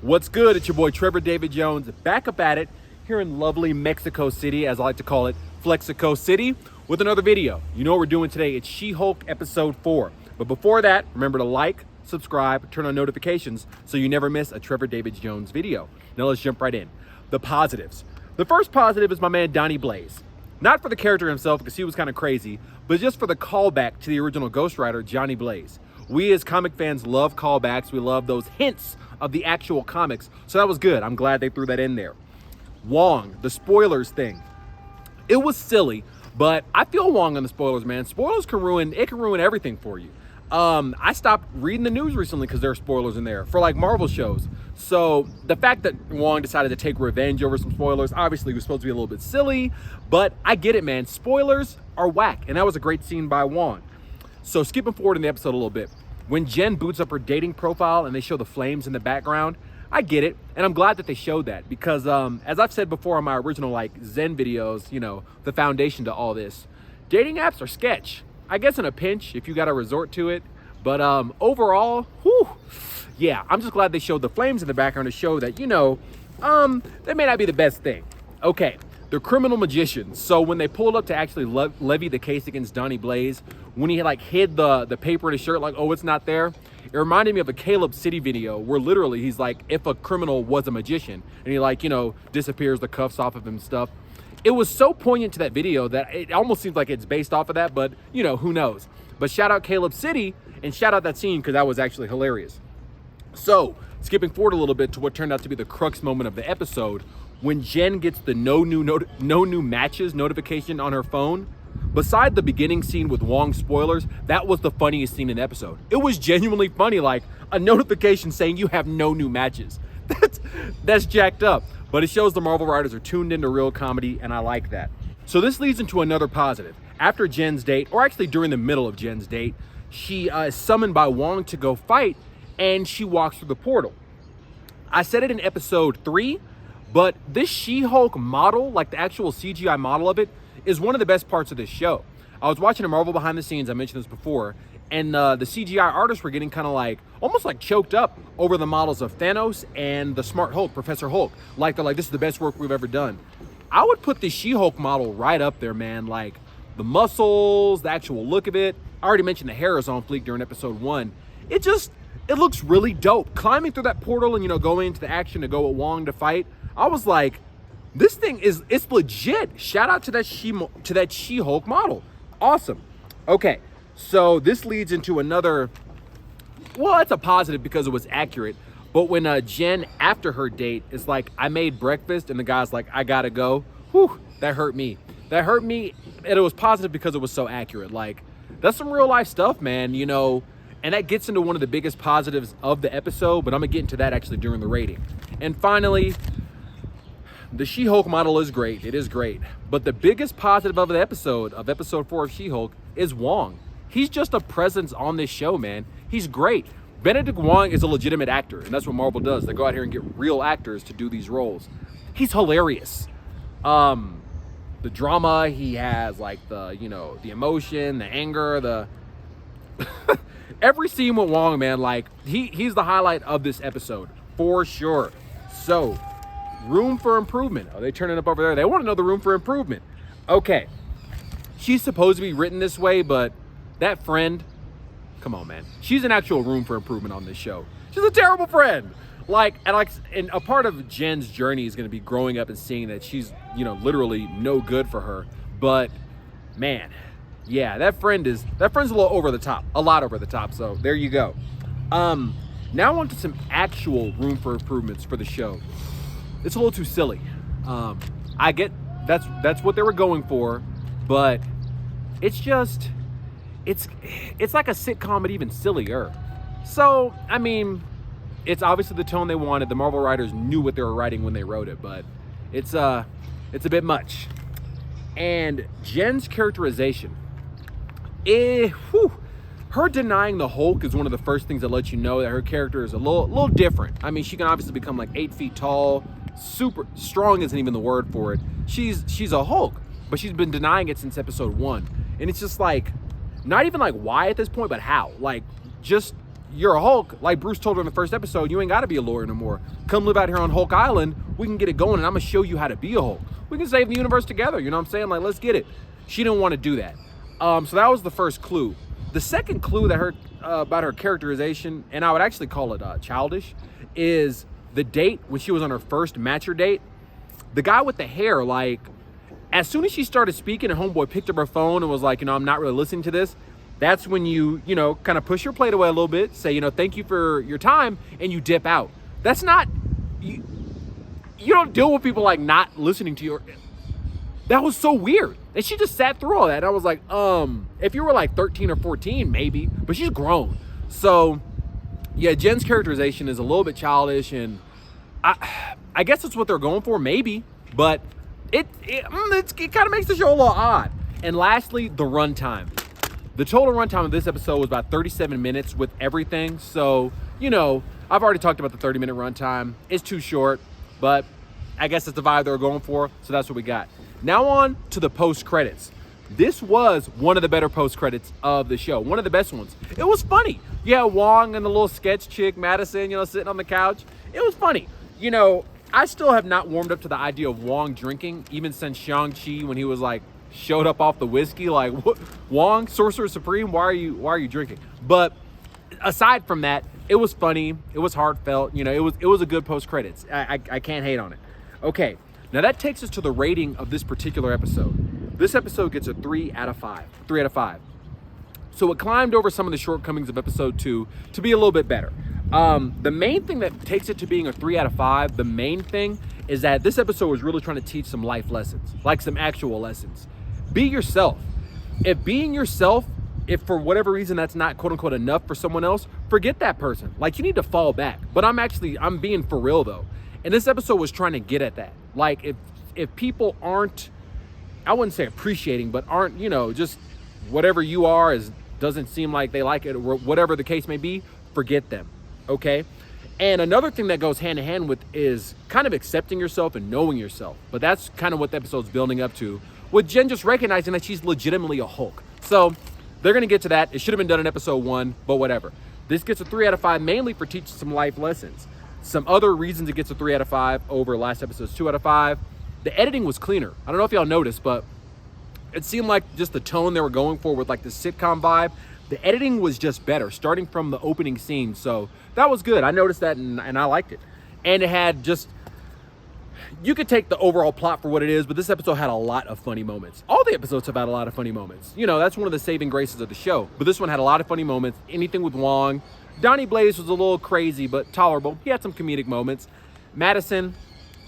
What's good? It's your boy Trevor David Jones, back up at it here in lovely Mexico City, as I like to call it, Flexico City, with another video. You know what we're doing today. It's She-Hulk episode 4. But before that, remember to like, subscribe, turn on notifications so you never miss a Trevor David Jones video. Now let's jump right in. The positives. The first positive is my man Donnie Blaze. Not for the character himself, because he was kind of crazy, but just for the callback to the original Ghost Rider, Johnny Blaze. We as comic fans love callbacks. We love those hints of the actual comics. So that was good. I'm glad they threw that in there. Wong, the spoilers thing. It was silly, but I feel Wong on the spoilers, man. Spoilers can ruin everything for you. I stopped reading the news recently because there are spoilers in there for like Marvel shows. So the fact that Wong decided to take revenge over some spoilers obviously was supposed to be a little bit silly, but I get it, man. Spoilers are whack, and that was a great scene by Wong. So skipping forward in the episode a little bit, when Jen boots up her dating profile and they show the flames in the background, I get it, and I'm glad that they showed that because as I've said before on my original like Zen videos, you know, the foundation to all this, dating apps are sketch. I guess in a pinch if you got to resort to it, but overall, whew, yeah, I'm just glad they showed the flames in the background to show that, you know, they may not be the best thing. Okay, the criminal magicians. So when they pulled up to actually levy the case against Donnie Blaze, when he like hid the paper in his shirt, like, oh, it's not there, it reminded me of a Caleb City video where literally he's like, if a criminal was a magician, and he like, you know, disappears the cuffs off of him and stuff. It was so poignant to that video that it almost seems like it's based off of that, but you know, who knows. But shout out Caleb City and shout out that scene because that was actually hilarious. So skipping forward a little bit to what turned out to be the crux moment of the episode, when Jen gets the no new matches notification on her phone. Beside the beginning scene with Wong spoilers, that was the funniest scene in the episode. It was genuinely funny, like a notification saying you have no new matches. That's jacked up. But it shows the Marvel writers are tuned into real comedy, and I like that. So this leads into another positive. After Jen's date, or actually during the middle of Jen's date, she is summoned by Wong to go fight, and she walks through the portal. I said it in episode 3, but this She-Hulk model, like the actual CGI model of it, is one of the best parts of this show. I was watching a Marvel behind the scenes, I mentioned this before, and the CGI artists were getting kind of like, almost like choked up over the models of Thanos and the Smart Hulk, Professor Hulk. Like they're like, this is the best work we've ever done. I would put the She-Hulk model right up there, man. Like the muscles, the actual look of it. I already mentioned the hair is on fleek during episode 1. It looks really dope. Climbing through that portal and, you know, going into the action to go with Wong to fight, I was like, this thing it's legit. Shout out to that She-Hulk model. Awesome. Okay, so this leads into another, well, it's a positive because it was accurate. But when Jen, after her date, is like, I made breakfast, and the guy's like, I gotta go. Whew, that hurt me. That hurt me, and it was positive because it was so accurate. Like, that's some real life stuff, man, you know. And that gets into one of the biggest positives of the episode, but I'm gonna get into that actually during the rating. And finally, the She-Hulk model is great. It is great. But the biggest positive of the episode, of episode 4 of She-Hulk, is Wong. He's just a presence on this show, man. He's great. Benedict Wong is a legitimate actor, and that's what Marvel does. They go out here and get real actors to do these roles. He's hilarious. The drama he has, like the, you know, the emotion, the anger, the every scene with Wong, man, like he's the highlight of this episode for sure. So room for improvement. Are they turning up over there? They want to know the room for improvement. Okay, she's supposed to be written this way, but that friend, come on, man, she's an actual room for improvement on this show. She's a terrible friend. And a part of Jen's journey is going to be growing up and seeing that she's, you know, literally no good for her. But man, yeah, that friend's a little over the top, a lot over the top. So there you go. Now on to some actual room for improvements for the show. It's a little too silly. I get that's what they were going for, but it's just it's like a sitcom, but even sillier. So I mean, it's obviously the tone they wanted. The Marvel writers knew what they were writing when they wrote it, but it's a bit much. And Jen's characterization, her denying the Hulk is one of the first things that lets you know that her character is a little different. I mean, she can obviously become like 8 feet tall, super strong isn't even the word for it. She's a Hulk, but she's been denying it since episode 1. And it's just like, not even like why at this point, but how. Like, just you're a Hulk, like Bruce told her in the first episode, you ain't got to be a lawyer no more. Come live out here on Hulk Island. We can get it going, and I'm going to show you how to be a Hulk. We can save the universe together. You know what I'm saying? Like, let's get it. She didn't want to do that. So that was the first clue. The second clue that her about her characterization, and I would actually call it childish, is the date when she was on her first matcher date. The guy with the hair, like, as soon as she started speaking and homeboy picked up her phone and was like, I'm not really listening to this, that's when you kind of push your plate away a little bit, say, thank you for your time, and you dip out. That's not, you don't deal with people like not listening to you. That was so weird. And she just sat through all that. And I was like, if you were like 13 or 14, maybe, but she's grown. So yeah, Jen's characterization is a little bit childish, and I guess that's what they're going for, maybe, but it kind of makes the show a little odd. And lastly, the runtime. The total runtime of this episode was about 37 minutes with everything. So, I've already talked about the 30-minute runtime. It's too short, but I guess it's the vibe they were going for, so that's what we got. Now on to the post-credits. This was one of the better post-credits of the show, one of the best ones. It was funny. Yeah, Wong and the little sketch chick, Madison, sitting on the couch. It was funny. I still have not warmed up to the idea of Wong drinking, even since Shang-Chi, when he was like, showed up off the whiskey, like, what? Wong, Sorcerer Supreme, why are you drinking? But aside from that, it was funny, it was heartfelt, it was a good post-credits. I can't hate on it. Okay, now that takes us to the rating of this particular episode. This episode gets a 3 out of 5. 3 out of 5. So it climbed over some of the shortcomings of episode 2 to be a little bit better. The main thing that takes it to being a 3 out of 5, the main thing is that this episode was really trying to teach some life lessons, like some actual lessons. Be yourself. If being yourself, if for whatever reason that's not quote unquote enough for someone else, forget that person. Like, you need to fall back. But I'm being for real though. And this episode was trying to get at that. Like, if people aren't, I wouldn't say appreciating, but aren't, just whatever you are doesn't seem like they like it, or whatever the case may be, forget them. Okay? And another thing that goes hand in hand with is kind of accepting yourself and knowing yourself. But that's kind of what the episode's building up to, with Jen just recognizing that she's legitimately a Hulk. So they're going to get to that. It should have been done in episode 1, but whatever. This gets a 3 out of 5, mainly for teaching some life lessons. Some other reasons it gets a 3 out of 5 over last episode's 2 out of 5. The editing was cleaner. I don't know if y'all noticed, but it seemed like just the tone they were going for with like the sitcom vibe. The editing was just better, starting from the opening scene. So that was good. I noticed that and I liked it. And it had just, you could take the overall plot for what it is, but this episode had a lot of funny moments. All the episodes have had a lot of funny moments. That's one of the saving graces of the show. But this one had a lot of funny moments. Anything with Wong. Donnie Blaze was a little crazy, but tolerable. He had some comedic moments. Madison,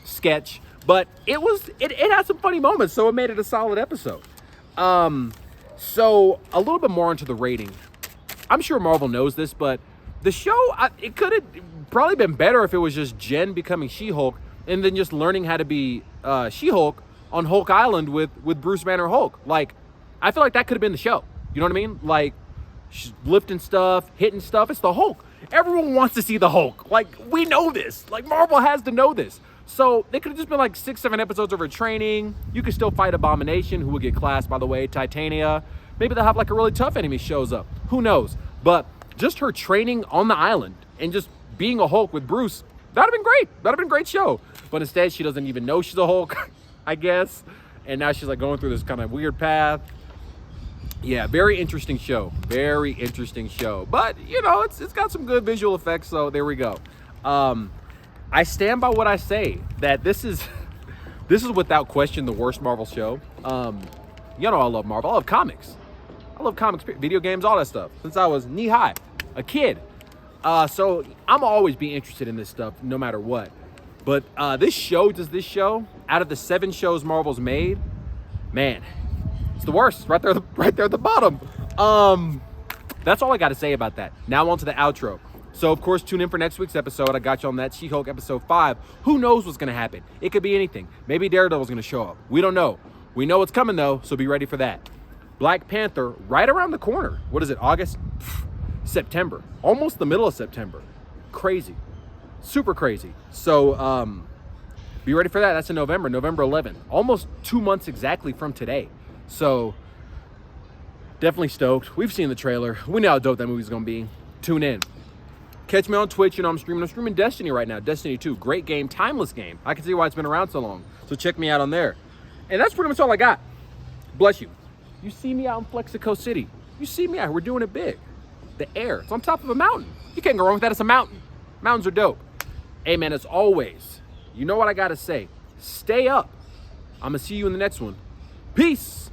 sketch. But it had some funny moments, so it made it a solid episode. So a little bit more into the rating. I'm sure Marvel knows this, but the show, it could have probably been better if it was just Jen becoming She-Hulk and then just learning how to be She-Hulk on Hulk Island with Bruce Banner Hulk. Like, I feel like that could have been the show. You know what I mean? Like, she's lifting stuff, hitting stuff. It's the Hulk. Everyone wants to see the Hulk. Like, we know this. Like, Marvel has to know this. So they could have just been like 6-7 episodes of her training. You could still fight Abomination, who will get classed, by the way, Titania. Maybe they'll have like a really tough enemy shows up. Who knows? But just her training on the island and just being a Hulk with Bruce, that'd have been great. That'd have been a great show. But instead, she doesn't even know she's a Hulk, I guess. And now she's like going through this kind of weird path. Yeah, very interesting show. Very interesting show. But, it's got some good visual effects, so there we go. I stand by what I say, that this is without question the worst Marvel show. I love Marvel. I love comics. I love comics, video games, all that stuff, since I was knee-high, a kid. So I'm always be interested in this stuff, no matter what. But this show, out of the 7 shows Marvel's made, man, it's the worst. Right there at the bottom. That's all I got to say about that. Now on to the outro. So, of course, tune in for next week's episode. I got you on that She-Hulk episode 5. Who knows what's going to happen? It could be anything. Maybe Daredevil's going to show up. We don't know. We know it's coming, though, so be ready for that. Black Panther, right around the corner. What is it, August? September. Almost the middle of September. Crazy. Super crazy. So, be ready for that. That's in November 11th. Almost 2 months exactly from today. So, definitely stoked. We've seen the trailer. We know how dope that movie's going to be. Tune in. Catch me on Twitch. You know, I'm streaming Destiny right now. Destiny 2, great game, timeless game. I can see why it's been around so long. So check me out on there. And that's pretty much all I got. Bless you. You see me out in Flexico City. You see me out here. We're doing it big. The air. It's on top of a mountain. You can't go wrong with that. It's a mountain. Mountains are dope. Hey, man, as always, you know what I got to say. Stay up. I'm going to see you in the next one. Peace.